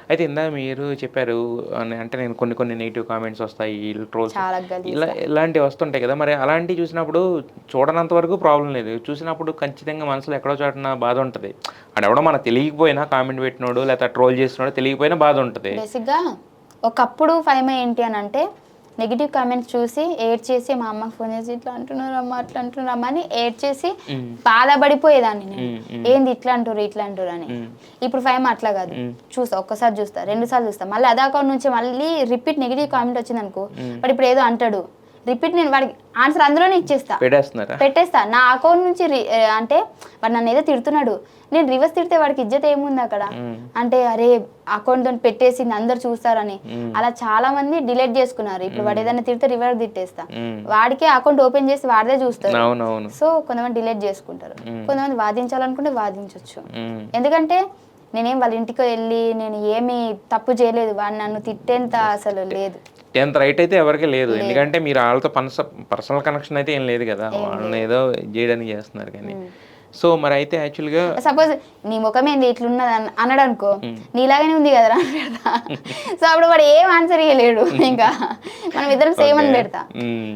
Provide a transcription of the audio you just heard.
అయితే ఇందాక మీరు చెప్పారు అంటే నేను కొన్ని నెగెటివ్ కామెంట్స్ వస్తాయి, ట్రోల్స్ చాలా గలీజ్‌గా. ఇలాంటివి వస్తుంటాయి కదా! మరి అలాంటివి చూసినప్పుడు చూడనంత వరకు ప్రాబ్లమ్ లేదు. చూసినప్పుడు ఖచ్చితంగా మనసులో ఎక్కడో చోటన బాధ ఉంటది. ఆడెవడో మనకు తెలియకపోయినా కామెంట్ పెట్టినోడు లేకపోతే ట్రోల్ చేసినోడు తెలియకపోయినా బాధ ఉంటది. బేసిక్‌గా ఒకప్పుడు ఫైమ ఏంటి అనంటే నెగెటివ్ కామెంట్స్ చూసి ఏడ్చేసి మా అమ్మకి ఫోన్ చేసి ఇట్లా అంటున్నారమ్మా అట్లా అంటున్నారమ్మా అని ఏడ్చేసి హ్మ్. బాధపడిపోయేదాన్ని నేను. హ్మ్. హ్మ్. ఏంది ఇట్లా అంటుర్రు అని. హ్మ్. ఇప్పుడు ఫైమ అట్లా కాదు. హ్మ్. చూస్తా ఒక్కసారి చూస్తా, 2 సార్లు చూస్తా. మళ్ళీ అదే అకౌంట్ నుంచి మళ్ళీ రిపీట్ నెగెటివ్ కామెంట్ వచ్చిందనుకో హ్మ్. వాడు ఇప్పుడు ఏదో అంటాడు. రిపీట్ నేను వాడికి ఆన్సర్ అందులోనే ఇచ్చేస్తా. పెట్టేస్తున్నారా? పెట్టేస్తా. నా అకౌంట్ నుంచి అంటే వాడు నన్ను ఏదో తిడుతున్నాడు. నేను రివర్స్ తిడితే వాడికి ఇజ్జత్ ఏముంది అక్కడ? హ్మ్. అంటే అరే అకౌంట్‌తో పెట్టేసింది అందరూ చూస్తారని. హ్మ్. అలా చాలా మంది డిలీట్ చేసుకున్నారు. ఇప్పుడు వాడు ఏదైనా తిడితే రివర్స్ తిట్టేస్తా. హ్మ్. వాడికే అకౌంట్ ఓపెన్ చేసి వాడిదే చూస్తాడు. అవునవును. సో కొంతమంది డిలీట్ చేసుకుంటారు. కొంతమంది వాదించాలనుకుంటే వాదించొచ్చు. హ్మ్. ఎందుకంటే నేనేం వాళ్ళ ఇంటికి వెళ్ళి నేను ఏమి తప్పు చేయలేదు. వాడు నన్ను తిట్టేంత అసలు లేదు. ఎంత రైట్ అయితే ఎవరికీ లేదు. లేదు. ఎందుకంటే మీరు ఆళ్ళతో పర్సనల్ కనెక్షన్ అయితే ఏం లేదు గదా! ఏం వాళ్ళని లేదు. ఏదో జేయడానికి జేస్తున్నారు గానీ. సో, మరైతే యాక్చువల్‌గా సపోజ్ నీ ముఖమేంది ఇట్లున్నది అన్నాడనుకో, హ్మ్. నీలాగానే ఉంది కదరా అని పెడతా. సో అప్పుడు వాడు ఏం ఆన్సర్ ఇయ్యలేడు ఇంకా. మనం ఇద్దరం సేమ్ ఓకే. అని పెడతా. హ్మ్.